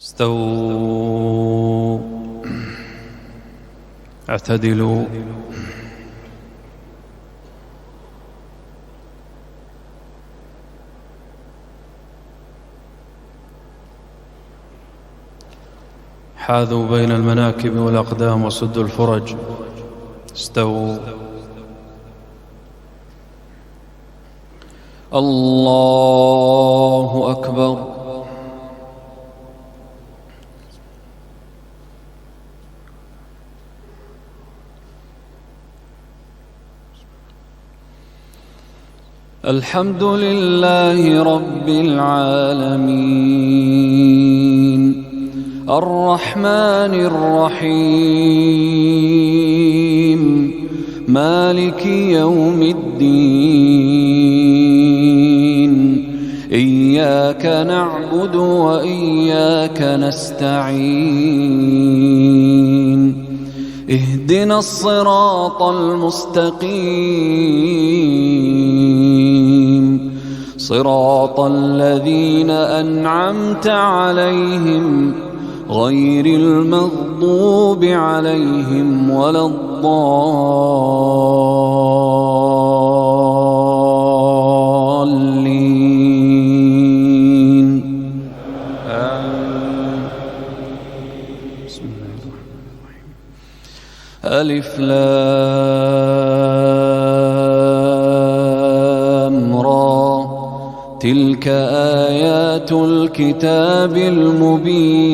استووا اعتدلوا. حاذوا بين المناكب والأقدام وسدوا الفرج. استووا. الله أكبر. الحمد لله رب العالمين الرحمن الرحيم مالك يوم الدين إياك نعبد وإياك نستعين اهدنا الصراط المستقيم صراط الذين أنعمت عليهم غير المغضوب عليهم ولا الضالين. بسم الله الرحمن الرحيم. ألف لام را تلك آيات الكتاب المبين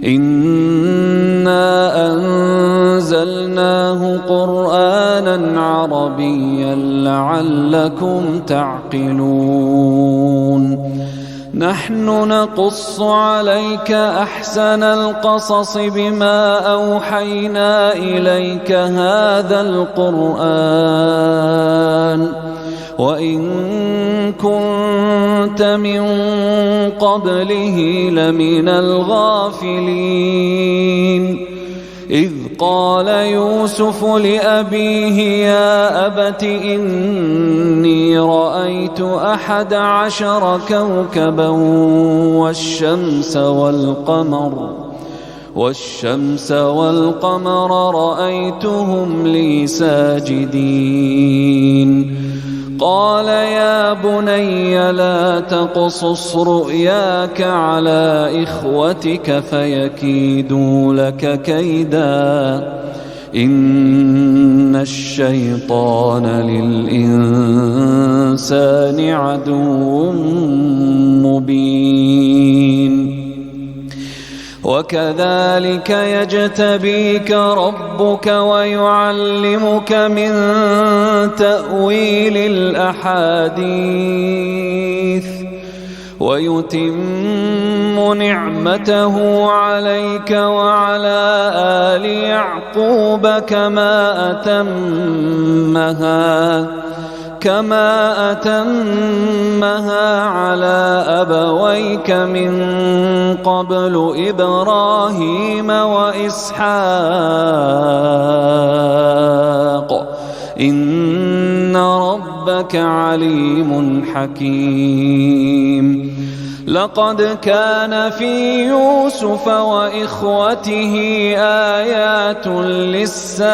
إنا أنزلناه قرآنا عربيا لعلكم تعقلون. نحن نقص عليك أحسن القصص بما أوحينا إليك هذا القرآن وإن كنت من قبله لمن الغافلين. إذ قال يوسف لأبيه يا أبت إني رأيت 11 كوكبا والشمس والقمر رأيتهم لي ساجدين. قال يا بني لا تقصص رؤياك على إخوتك فيكيدوا لك كيدا إن الشيطان للإنسان عدو مبين. وكذلك يجتبيك ربك ويعلمك من تأويل الأحاديث ويتم نعمته عليك وعلى آل يعقوب كما أتمها على أبويك من قبل إبراهيم وإسحاق إن ربك عليم حكيم. لقد كان في يوسف وإخوته آيات للسائلين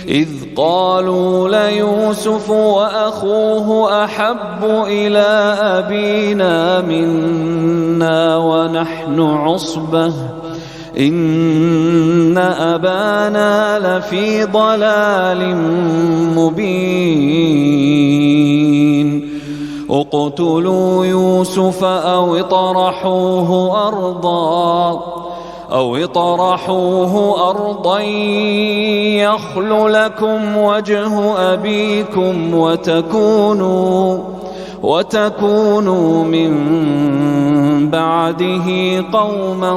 إذ قالوا ليوسف وأخوه أحب إلى أبينا منا ونحن عصبة إن أبانا لفي ضلال مبين. اقتلوا يوسف أو اطرحوه أرضا يخل لكم وجه أبيكم وتكونوا من بعده قوما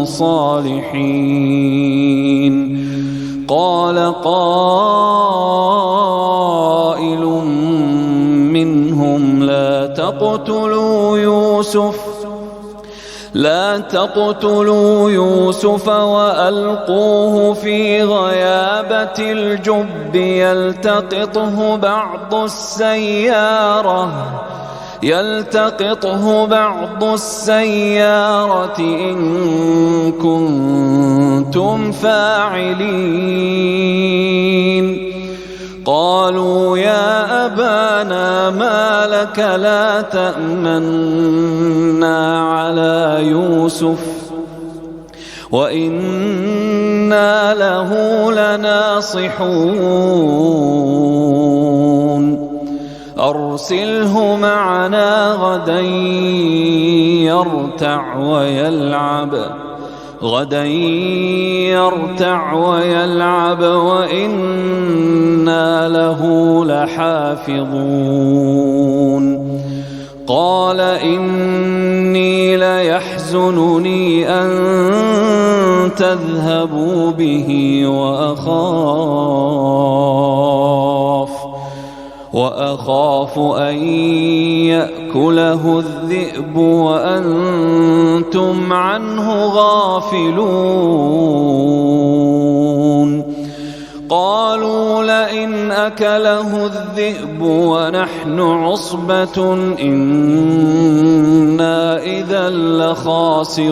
صالحين. قال قائل منهم لا لا تقتلوا يوسف وألقوه في غيابة الجب يلتقطه بعض السيارة إن كنتم فاعلين. قالوا يا أبانا ما لك لا تأمنا على يوسف وإنا له لناصحون. أرسله معنا غدا يرتع ويلعب وإنا له لحافظون. قال إني ليحزنني أن تذهبوا به وأخاف أن يأكله الذئب وأنتم عنه غافلون. قالوا لئن أكله الذئب ونحن عصبة إنا إذا لخاسرون.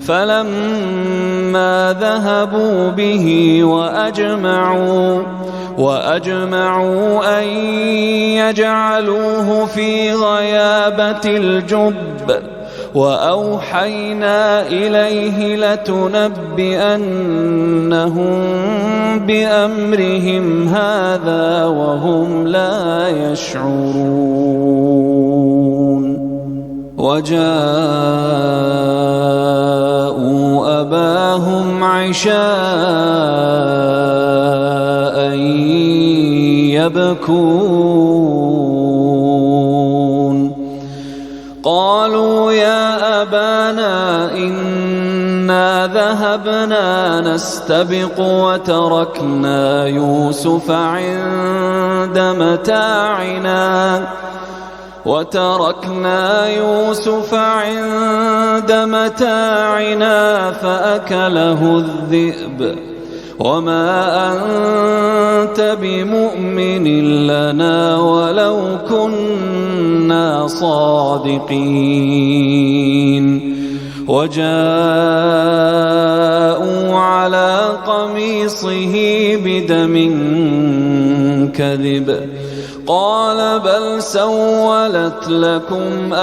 فلما ذهبوا به وأجمعوا أن يجعلوه في غيابة الجب وأوحينا إليه لتنبئنهم بأمرهم هذا وهم لا يشعرون. وجاءوا أباهم عشاء يبكون. قالوا يا أبانا إنا ذهبنا نستبق وتركنا يوسف عند متاعنا فأكله الذئب وما أنت بمؤمن لنا ولو كنا صادقين. وجاءوا على قميصه بدم كذب قال بل سولت لكم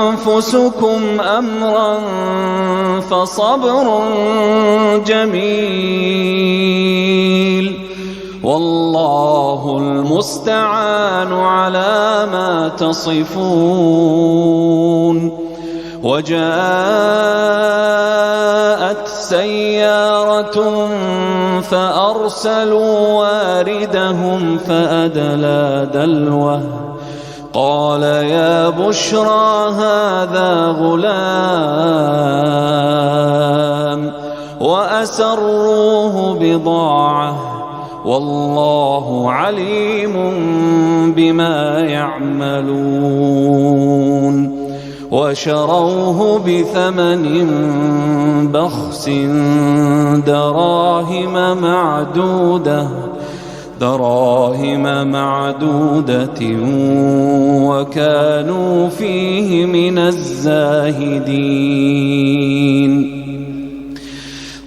أنفسكم أمرا فصبر جميل والله المستعان على ما تصفون. وجاءت سيارة فأرسلوا واردهم فأدلى دلوه قال يا بشرى هذا غلام وأسروه بضاعة والله عليم بما يعملون. وشروه بثمن بخس دراهم معدودة وكانوا فيه من الزاهدين.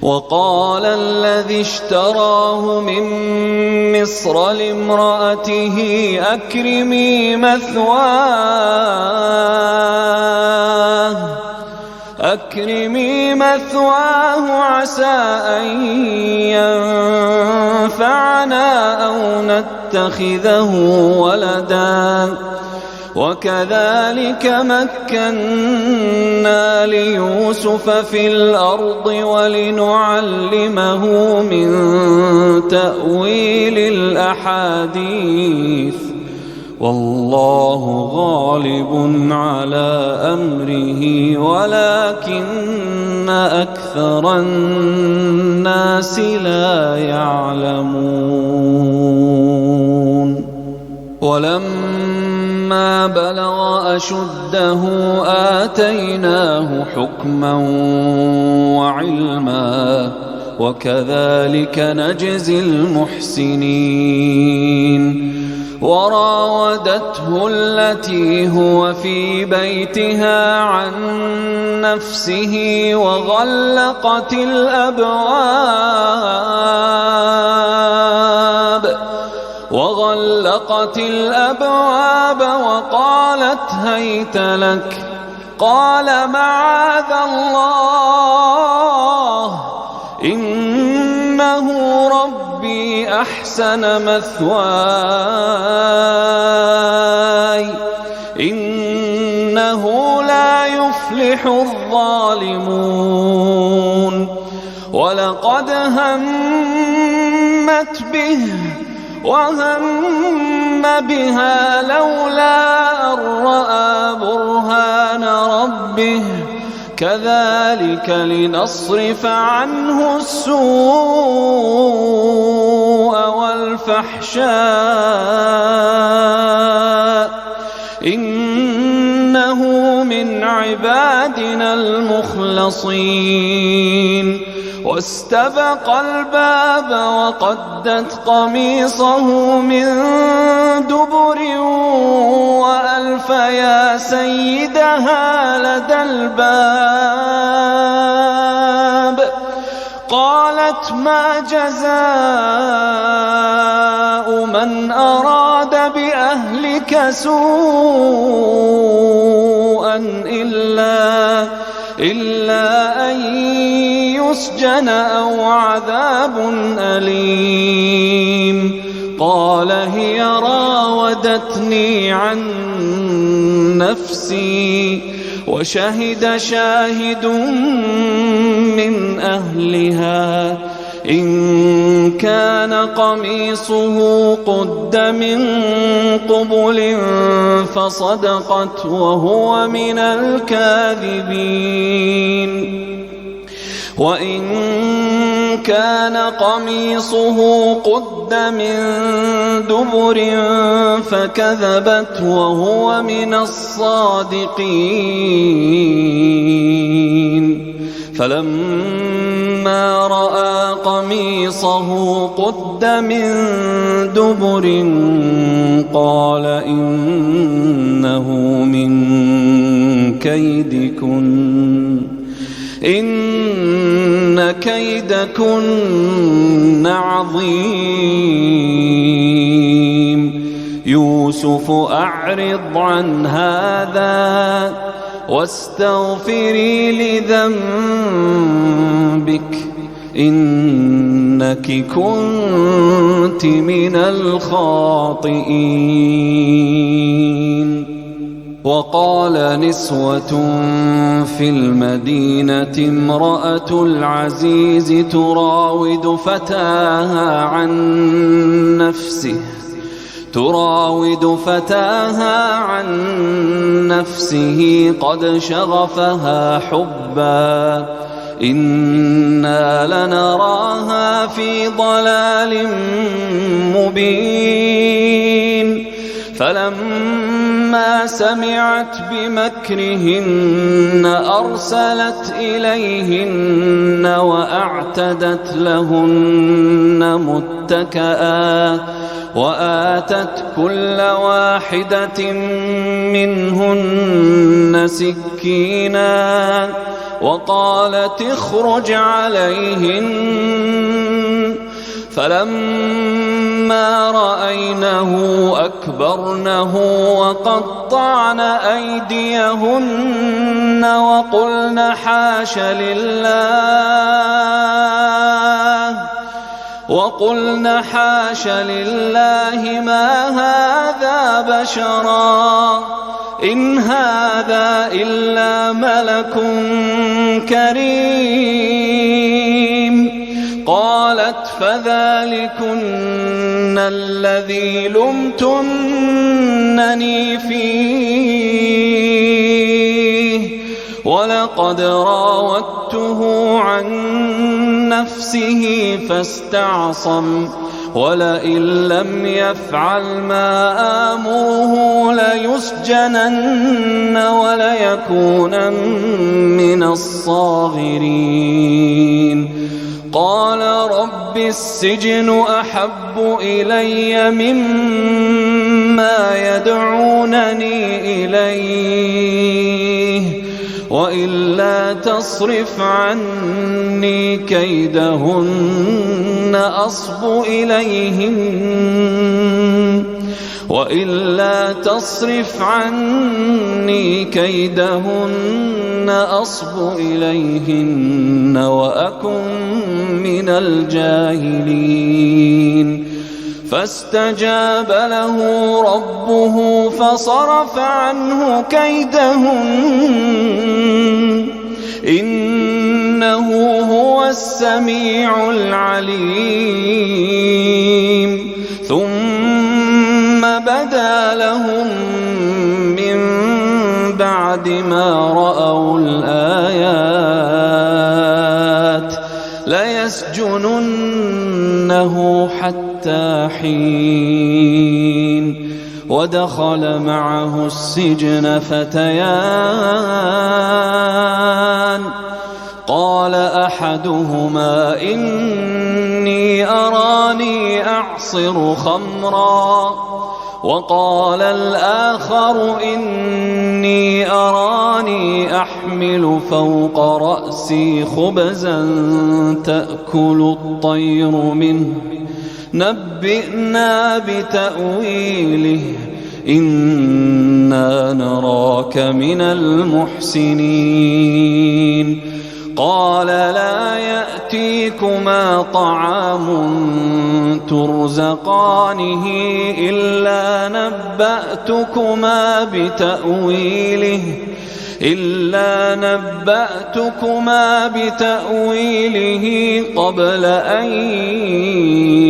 وقال الذي اشتراه من مصر لامرأته أكرمي مثواه عسى أن ينفعنا أو نتخذه ولدا وكذلك مكنا ليوسف في الأرض ولنعلمه من تأويل الأحاديث والله غالب على أمره ولكن أكثر الناس لا يعلمون. ولما فلما بلغ أشده آتيناه حكما وعلما وكذلك نجزي المحسنين وراودته التي هو في بيتها عن نفسه وغلقت الأبواب وقالت هيت لك قال معاذ الله إنه ربي أحسن مثواي إنه لا يفلح الظالمون ولقد همت به وهم بها لولا أن رأى برهان ربه كذلك لنصرف عنه السوء والفحشاء إنه من عبادنا المخلصين واستبق الباب وقدت قميصه من دبر وألف يا سيدها لدى الباب قالت ما جزاء من أراد بأهلك سوءا إلا أن يسجن أو عذاب أليم قال هي راودتني عن نفسي وشهد شاهد من أهلها إن كان قميصه قد من قبل فصدقت وهو من الكاذبين وإن كان قميصه قد من دبر فكذبت وهو من الصادقين فلما رأى قميصه قد من دبر قال إنه من كيدكن إن كيدكن عظيم يوسف أعرض عن هذا واستغفري لذنبك إنك كنت من الخاطئين وقال نسوة في المدينة امرأة العزيز تراود فتاها عن نفسه قد شغفها حبا إنا لنراها في ضلال مبين فلما سمعت بمكرهن أرسلت إليهن وأعتدت لهن متكئا وآتت كل واحدة منهن سكينا وقالت اخرج عليهن فلما رأينه أكبرنه وقطعن أيديهن وقلن حاش لله ما هذا بشرا إن هذا إلا ملك كريم قالت فذلكن الذي لمتنني فيه ولقد راودته عن نفسه فاستعصم ولئن لم يفعل ما آمره ليسجنن وليكونن من الصاغرين. قال رب السجن أحب إلي مما يدعونني إليه وإلا تصرف عني كيدهن أصب إليهن وأكن من الجاهلين. فاستجاب له ربه فصرف عنه كيدهن إنه هو السميع العليم. ثم بدا لهم من بعد ما رأوا الآيات ليسجننه حتى حين. ودخل معه السجن فتيان قال أحدهما إني أراني أعصر خمرا وقال الآخر إني أراني أحمل فوق رأسي خبزا تأكل الطير منه نبئنا بتأويله إنا نراك من المحسنين. قال لا يأتيكما طعام ترزقانه إلا نبأتكما بتأويله قبل أن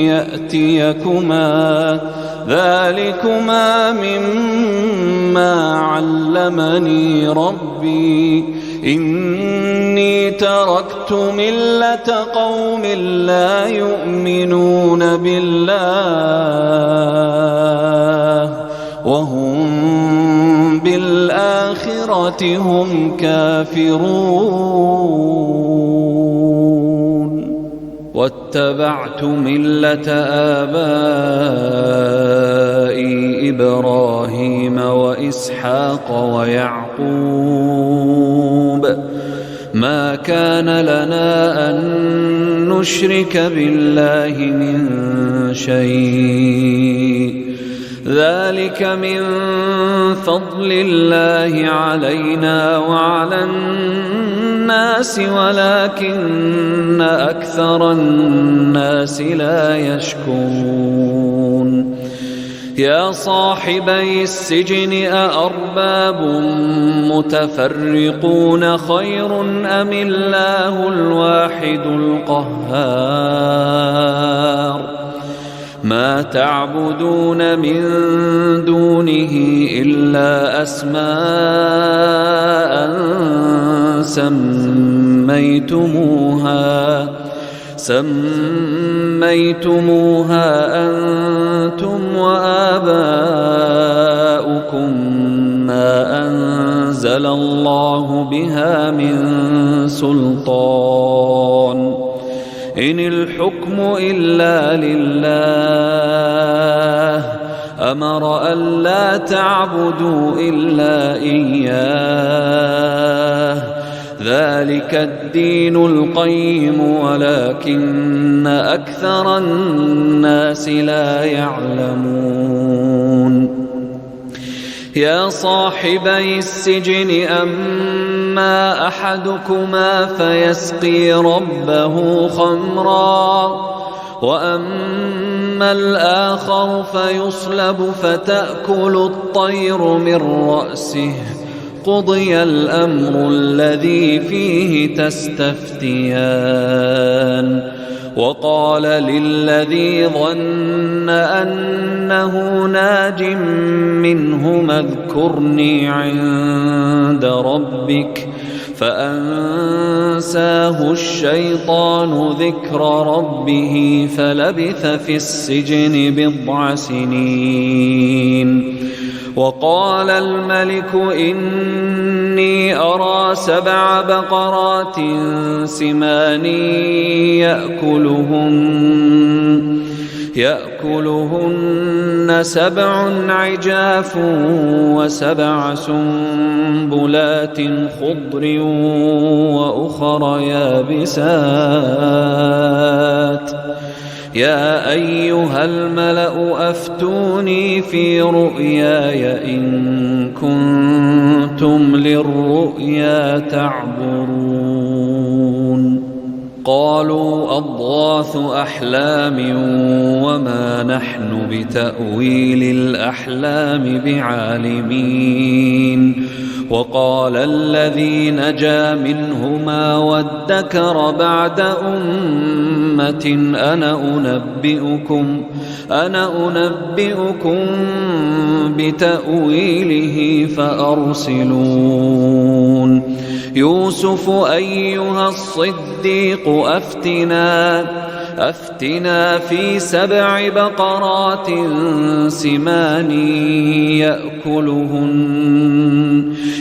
يأتيكما ذلكما مما علمني ربي إني تركت ملة قوم لا يؤمنون بالله وهم بالآخرة هم كافرون. واتبعت ملة آبائي إبراهيم وإسحاق ويعقوب ما كان لنا أن نشرك بالله من شيء ذلك من فضل الله علينا وعلى الناس ولكن أكثر الناس لا يشكرون. يا صاحبي السجن أأرباب متفرقون خير أم الله الواحد القهار. ما تعبدون من دونه إلا أسماء سميتموها أنتم وآباؤكم ما أنزل الله بها من سلطان إن الحكم إلا لله أمر ألا تعبدوا إلا إياه ذلك الدين القيم ولكن أكثر الناس لا يعلمون. يا صاحبي السجن أما أحدكما فيسقي ربه خمرا وأما الآخر فيصلب فتأكل الطير من رأسه قضي الأمر الذي فيه تستفتيان. وقال للذي ظن أنه ناج منهما اذكرني عند ربك فأنساه الشيطان ذكر ربه فلبث في السجن 10 سنين. وقال الملك إني أرى 7 بقرات سمان يأكلهن 7 عجاف و7 سنبلات خضر وأخر يابسات. يا أيها الملأ أفتوني في رؤياي إن كنتم للرؤيا تعبرون. قالوا أضغاث أحلام وما نحن بتأويل الأحلام بعالمين. وقال الذي نجا منهما وادكر بعد أمة أنا أنبئكم بتأويله فأرسلون. يوسف أيها الصديق أفتنا في 7 بقرات سمان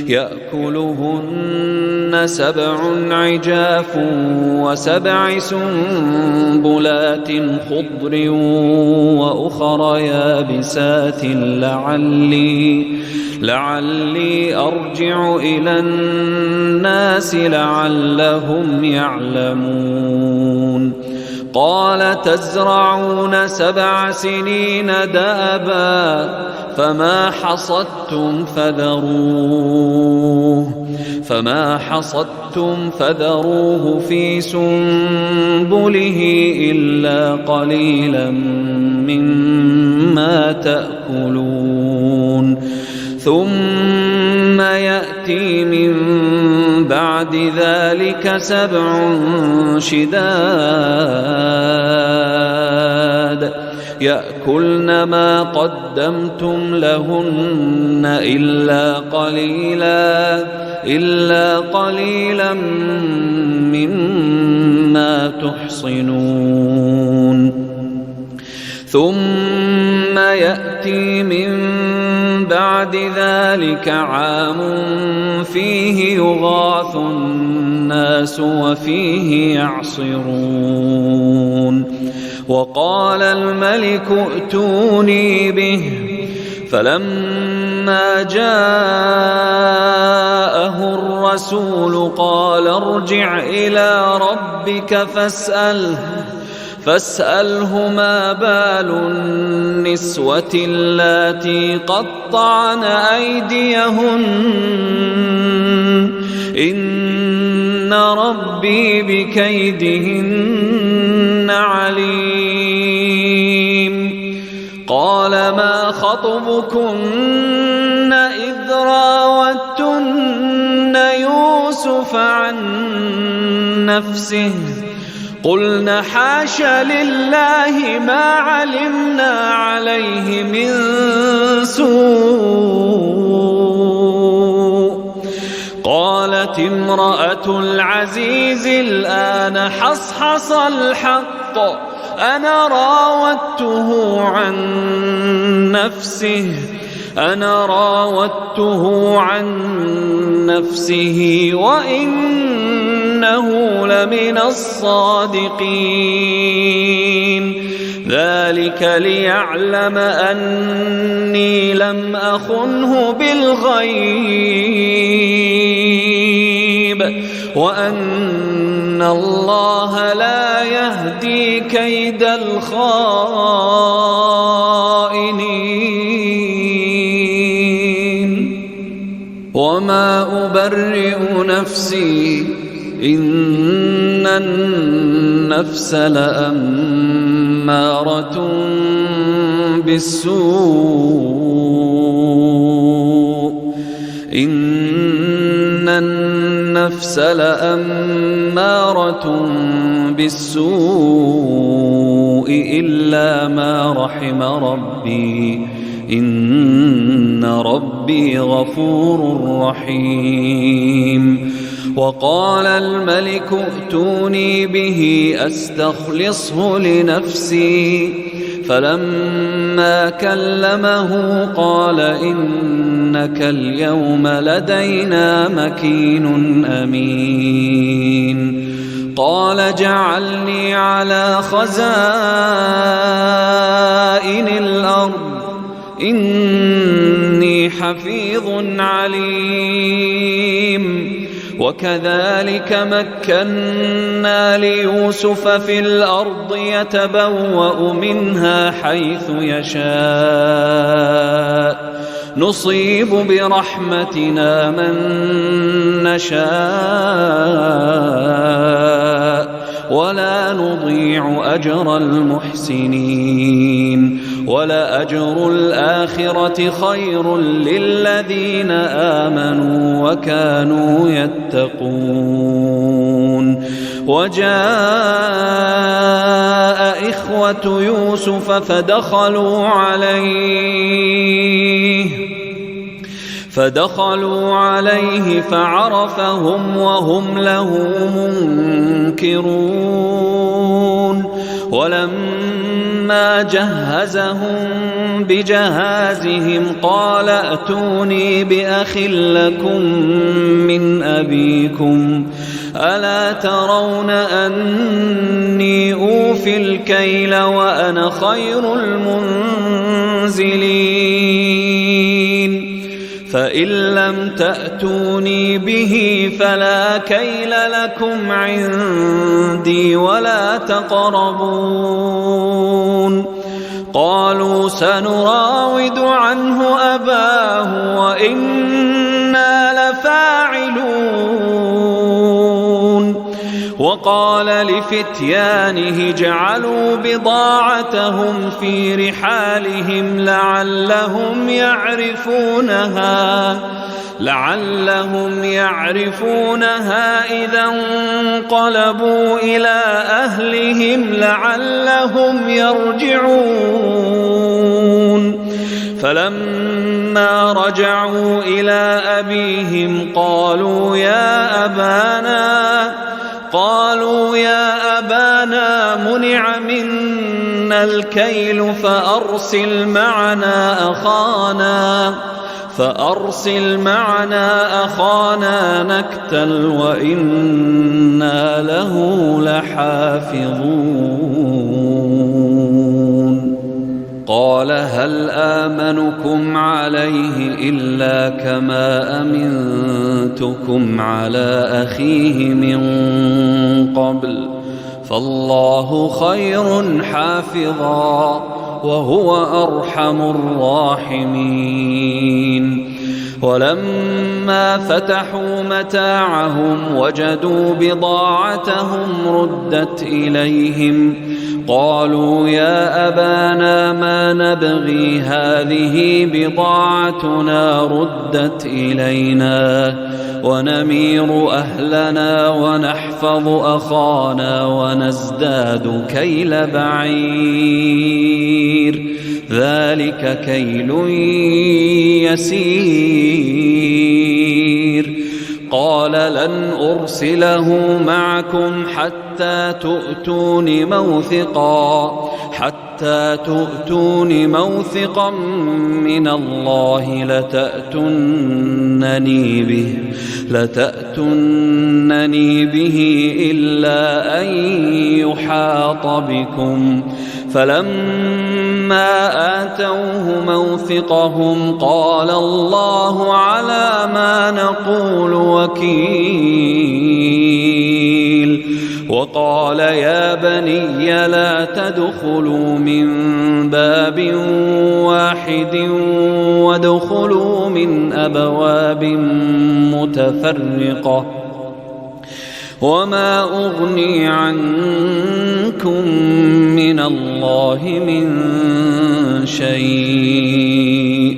يأكلهن 7 عجاف و7 سنبلات خضر وأخر يابسات لعلي أرجع إلى الناس لعلهم يعلمون. قال تزرعون 7 سنين دأبا فما حصدتم فذروه في سنبله إلا قليلا مما تأكلون. ثم يأتي من بعد ذلك 7 شداد يأكلن ما قدمتم لهن إلا قليلا مما تحصنون. ثم يأتي من بعد ذلك عام فيه يغاث الناس وفيه يعصرون. وقال الملك ائتوني به فلما جاءه الرسول قال ارجع إلى ربك فاسأله ما بال النسوة اللاتي قطعن أيديهن إن ربي بكيدهن عليم. قال ما خطبكن إذ راوتن يوسف عن نفسه قلنا حاش لله ما علمنا عليه من سوء. قالت امرأة العزيز الآن حصحص الحق أنا راودته عن نفسه وإنه لمن الصادقين. ذلك ليعلم أني لم أخنه بالغيب وأن الله لا يهدي كيد الخائنين. وما أبرئ نفسي إن النفس لأمارة بالسوء إلا ما رحم ربي إن ربي غفور رحيم. وقال الملك ائتوني به أستخلصه لنفسي فلما كلمه قال إنك اليوم لدينا مكين أمين قال اجعلني على خزائن الأرض إني حفيظ عليم وكذلك مكنا ليوسف في الأرض يتبوأ منها حيث يشاء نصيب برحمتنا من نشاء ولا نضيع أجر المحسنين ولأجر الآخرة خير للذين آمنوا وكانوا يتقون وجاء إخوة يوسف فدخلوا عليه فعرفهم وهم له منكرون ولما جهزهم بجهازهم قال ائتوني بأخ لكم من أبيكم ألا ترون أني أوفي الكيل وأنا خير المنزلين فإن لم تأتوني به فلا كيل لكم عندي ولا تقربون قالوا سنراود عنه أباه وإنا لفاعلون وقال لفتيانه جعلوا بضاعتهم في رحالهم لعلهم يعرفونها إذا انقلبوا إلى أهلهم لعلهم يرجعون فلما رجعوا إلى أبيهم قالوا يا أبانا منع منا الكيل فأرسل معنا أخانا نكتل وإنا له لحافظون قال هل آمنكم عليه إلا كما أمنتكم على أخيه من قبل فالله خير حافظا وهو أرحم الراحمين ولما فتحوا متاعهم وجدوا بضاعتهم ردت إليهم قالوا يا أبانا ما نبغي هذه بضاعتنا ردت إلينا ونمير أهلنا ونحفظ أخانا ونزداد كيل بعير ذلك كيل يسير قال لن أرسله معكم حتى تؤتون موثقا من الله لتأتونني به إلا أن يحاط بكم فلما آتوه موثقهم قال الله على ما نقول وكيل وقال يا بني لا تدخلوا من باب واحد وادخلوا من أبواب متفرقة وما أغني عنكم من الله من شيء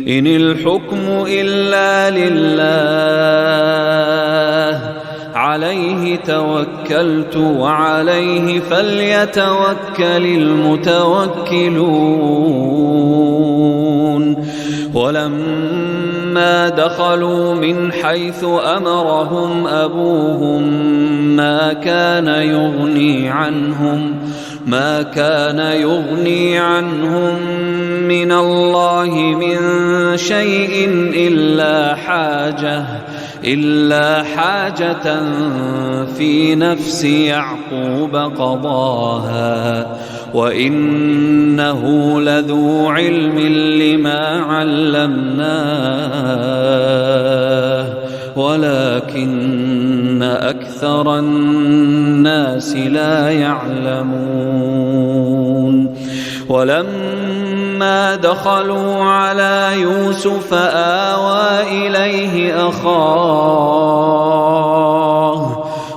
إن الحكم إلا لله عليه توكلت وعليه فليتوكل المتوكلون ولما ولما دخلوا من حيث أمرهم أبوهم ما كان يغني عنهم من الله من شيء إلا حاجة في نفس يعقوب قضاها وإنه لذو علم لما علمناه ولكن أكثر الناس لا يعلمون ولما دخلوا على يوسف آوى إليه أخاه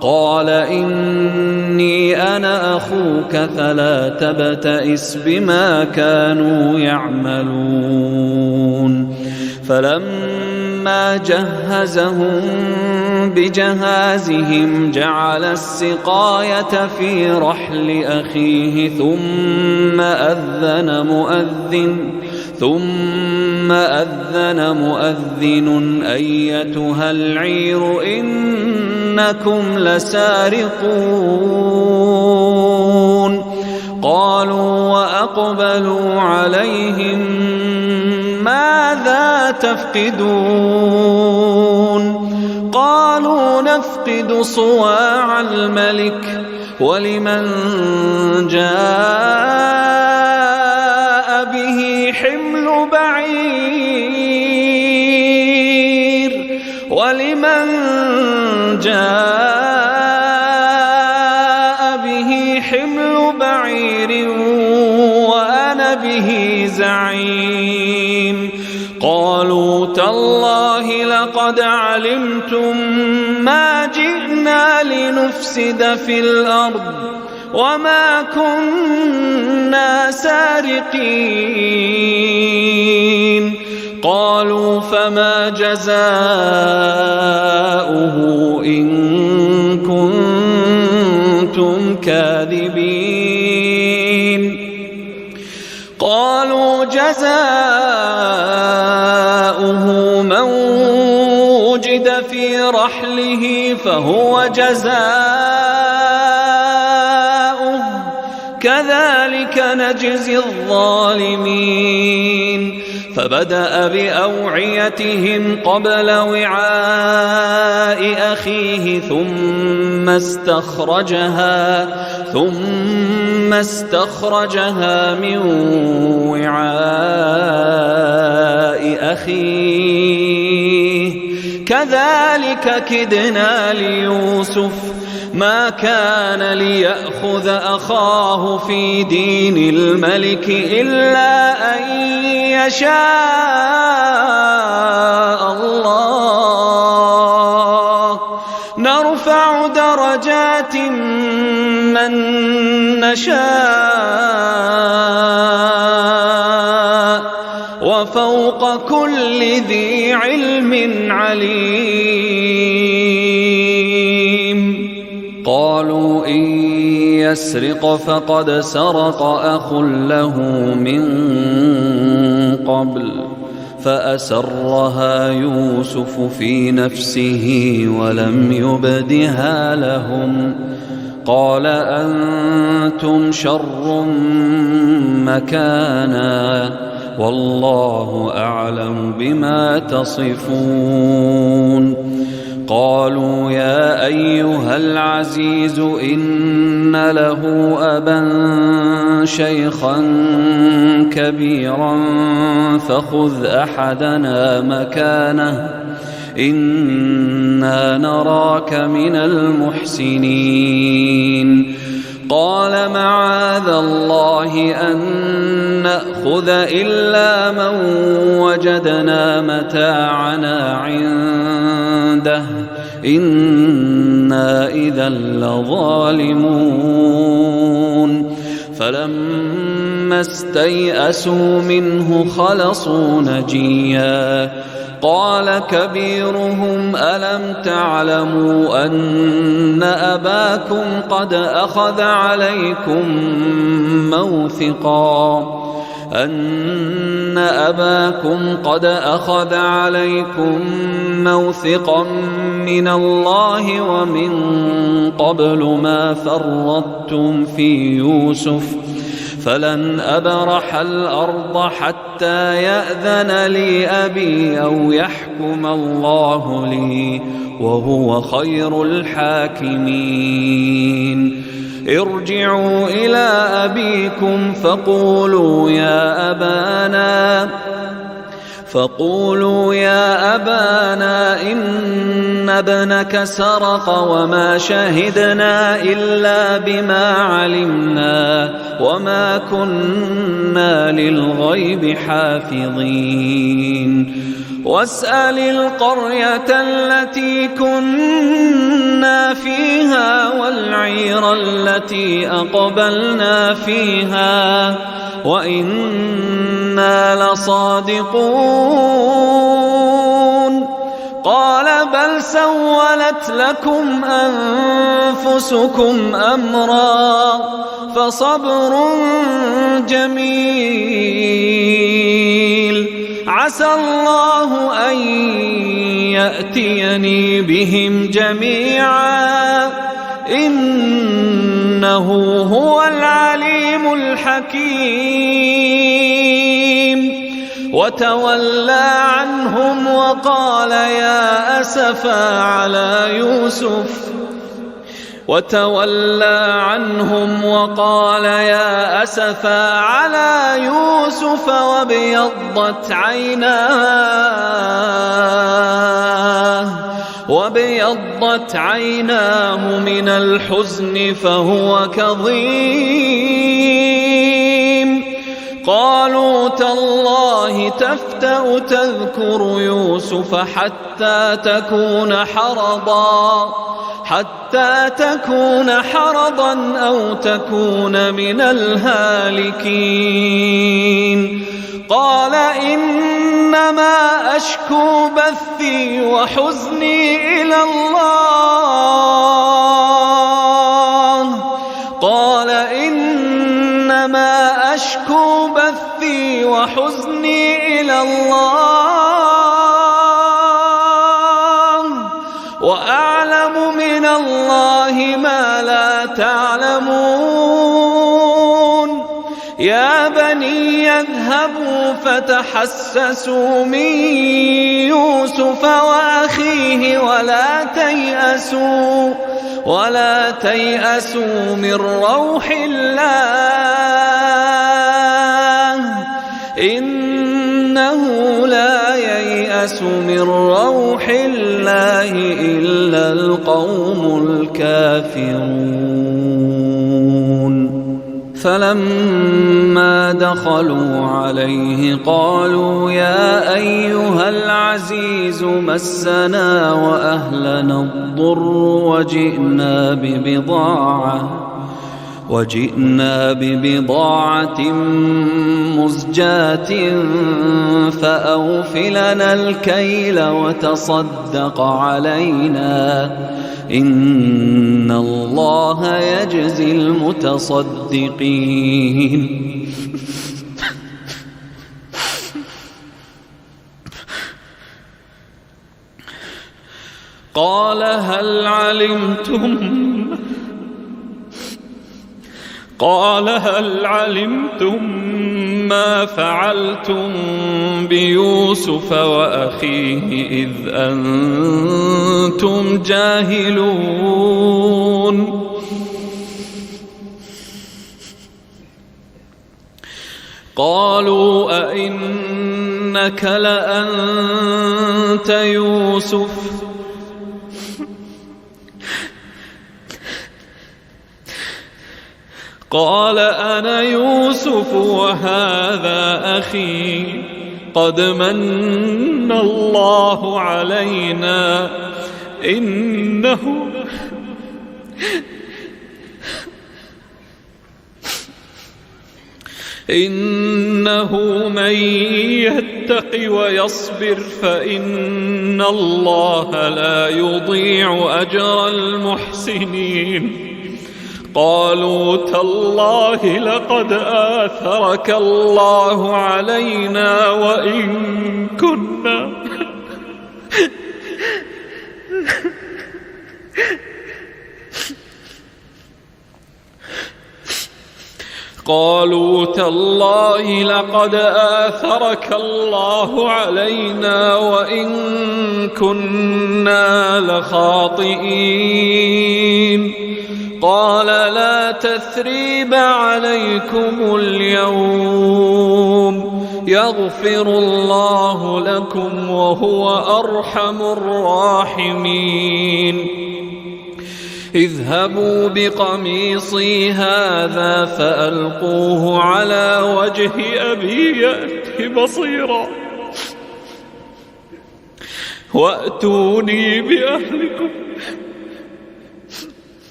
قال إني أنا أخوك فلا تبتئس بما كانوا يعملون فلما جهزهم بجهازهم جعل السقاية في رحل أخيه ثم أذن مؤذن أيتها العير إنكم لسارقون قالوا وأقبلوا عليهم ماذا تفقدون قالوا نفقد صواع الملك ولمن جاء به حمل بعير وأنا به زعيم قالوا تالله لقد علمتم ما جئنا لنفسد في الأرض وما كنا سارقين قالوا فما جزاؤه إن كنتم كاذبين قالوا جزاؤه من وجد في رحله فهو جزاؤه كذلك نجزي الظالمين فبدأ بأوعيتهم قبل وعاء أخيه ثم استخرجها من وعاء أخيه كذلك كدنا ليوسف ما كان ليأخذ أخاه في دين الملك إلا أن يشاء الله نرفع درجات من نشاء وفوق كل ذي علم عليم قالوا إن يسرق فقد سرق أخ له من قبل فأسرها يوسف في نفسه ولم يبدها لهم قال أنتم شر مكانا والله أعلم بما تصفون قالوا يا أيها العزيز إن له أبا شيخا كبيرا فخذ أحدنا مكانه إنا نراك من المحسنين قال معاذ الله أن نأخذ إلا من وجدنا متاعنا عنده إنا إذا لظالمون فلما استيئسوا منه خلصوا نجيا قال كبيرهم ألم تعلموا أن أباكم قد أخذ عليكم موثقا أن أباكم قد أخذ عليكم موثقا من الله ومن قبل ما فرطتم في يوسف فلن أبرح الأرض حتى يأذن لي أبي أو يحكم الله لي وهو خير الحاكمين. ارجعوا إلى أبيكم فقولوا يا أبانا إن ابنك سرق وما شهدنا إلا بما علمنا وما كنا للغيب حافظين. واسأل القرية التي كنا فيها والعير التي أقبلنا فيها وإنا لصادقون. قال بل سولت لكم أنفسكم أمرا فصبر جميل عسى الله أن يأتيني بهم جميعا إنه هو العليم الحكيم. وتولى عنهم وقال يا أسفا على يوسف وابيضت عيناه من الحزن فهو كظيم. قالوا تالله تفتأ تذكر يوسف حتى تكون حرضا أو تكون من الهالكين. قال إنما أشكو بثي وحزني إلى الله وأعلم من الله ما لا تعلمون. يا بني يذهبوا فتحسسوا من يوسف وأخيه ولا تيأسوا من روح الله إنه لا ييأس من روح الله إلا القوم الكافرون. فلما دخلوا عليه قالوا يا أيها العزيز مسنا وأهلنا الضر وجئنا ببضاعة مزجاة فأوفلنا الكيل وتصدق علينا إن الله يجزي المتصدقين. قال هل علمتم ما فعلتم بيوسف وأخيه إذ أنتم جاهلون. قالوا أئنك لأنت يوسف قال أنا يوسف وهذا أخي قد من الله علينا إنه من يتق ويصبر فإن الله لا يضيع أجر المحسنين. قالوا تالله لقد آثرك الله علينا وإن كنا قالوا تالله لقد آثرك الله علينا وإن كنا لخاطئين قال لا تثريب عليكم اليوم يغفر الله لكم وهو أرحم الراحمين اذهبوا بقميصي هذا فألقوه على وجه أبي يأت بصيرا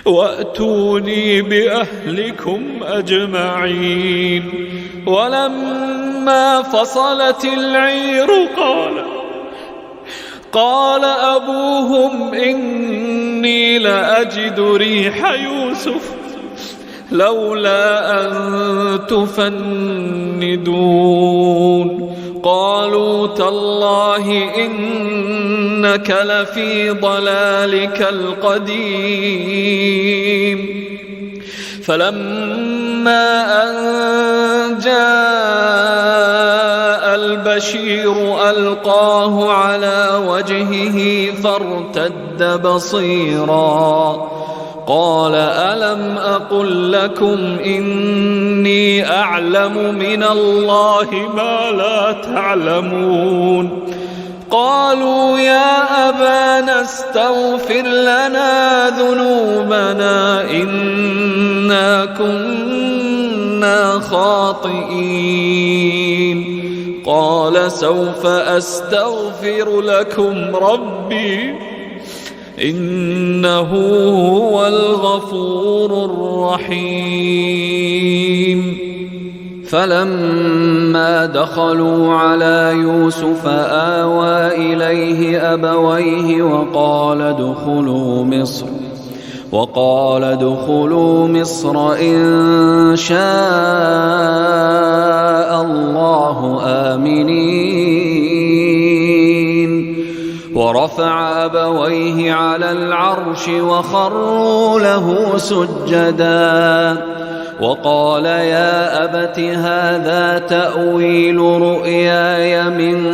وأتوني بأهلكم أجمعين ولما فصلت العير قال أبوهم إني لأجد ريح يوسف لولا أن تفندون قالوا تالله إنك لفي ضلالك القديم فلما أن جاء البشير ألقاه على وجهه فارتد بصيرا قال ألم أقل لكم إني أعلم من الله ما لا تعلمون قالوا يا أبانا استغفر لنا ذنوبنا إنا كنا خاطئين قال سوف أستغفر لكم ربي إنه هو الغفور الرحيم فلما دخلوا على يوسف آوى إليه أبويه وقال ادخلوا مصر إن شاء الله آمنين ورفع أبويه على العرش وخروا له سجدا وقال يا أبت هذا تأويل رؤياي من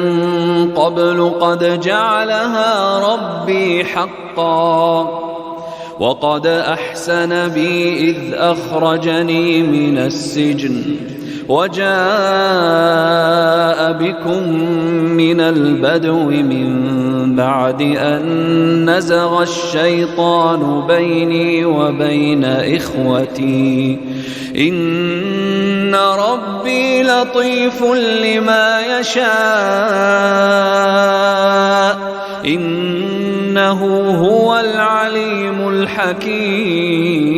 قبل قد جعلها ربي حقا وقد أحسن بي إذ أخرجني من السجن وجاء بكم من البدو من بعد أن نزغ الشيطان بيني وبين إخوتي إن ربي لطيف لما يشاء إنه هو العليم الحكيم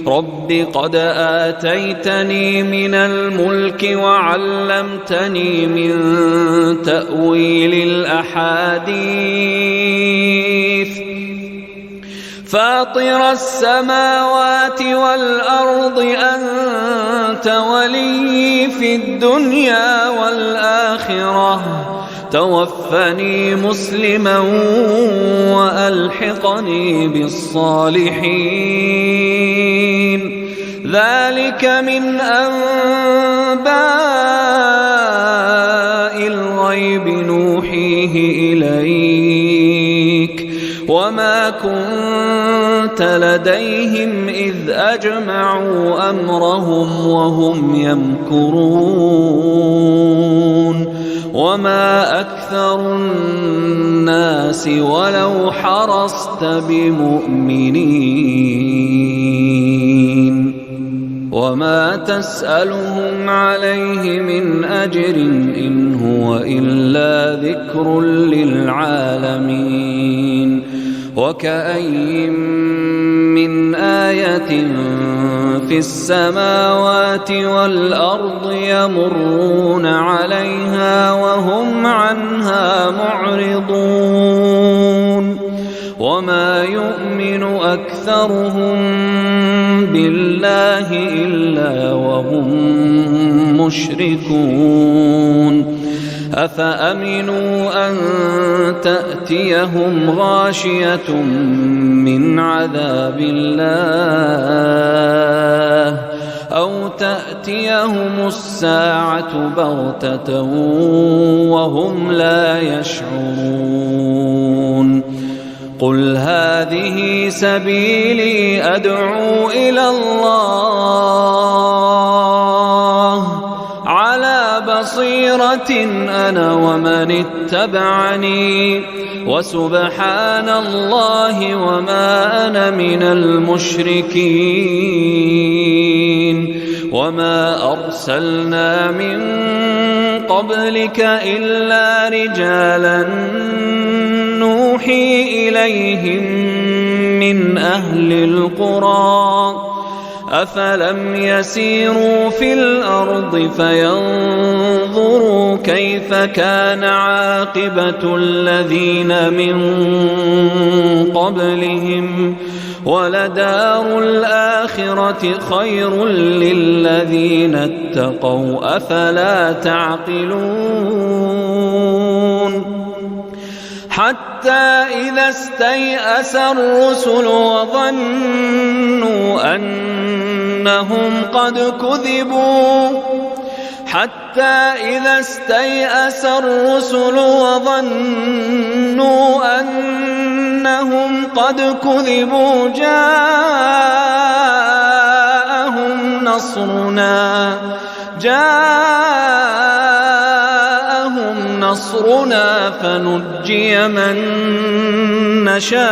رب قد آتيتني من الملك وعلمتني من تأويل الأحاديث فاطر السماوات والأرض أنت ولي في الدنيا والآخرة توفني مسلما وألحقني بالصالحين ذلك من أنباء الغيب نوحيه إليك وما كنت لديهم إذ أجمعوا أمرهم وهم يمكرون وما أكثر الناس ولو حرصت بمؤمنين وما تسألهم عليه من أجر إن هو إلا ذكر للعالمين وكأين من آية في السماوات والأرض يمرون عليها وهم عنها معرضون وما يؤمن أكثرهم بالله إلا وهم مشركون أفأمنوا أن تأتيهم غاشية من عذاب الله أو تأتيهم الساعة بغتة وهم لا يشعرون قل هذه سبيلي أدعو إلى الله على بصيرة أنا ومن اتبعني وسبحان الله وما أنا من المشركين وما أرسلنا من قبلك إلا رجالا نوحي إليهم من أهل القرى أفلم يسيروا في الأرض فينظروا كيف كان عاقبة الذين من قبلهم ولدار الآخرة خير للذين اتقوا أفلا تعقلون حتى إذا استيأس الرسل وظنوا أنهم قد كذبوا جاءهم نصرنا فنجي من نشاء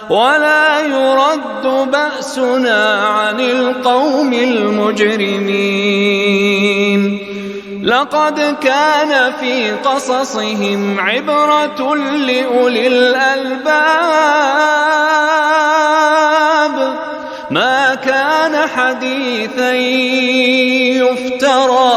ولا يرد بأسنا عن القوم المجرمين لقد كان في قصصهم عبرة لأولي الألباب ما كان حديثا يفترى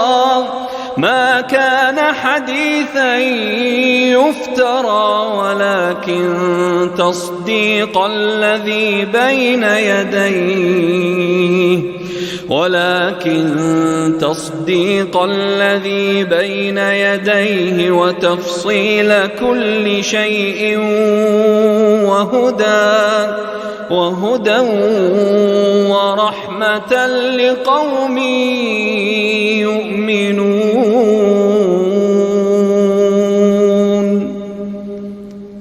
ولكن تصديق الذي بين يديه وتفصيل كل شيء وهدى ورحمة لقوم يؤمنون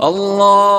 الله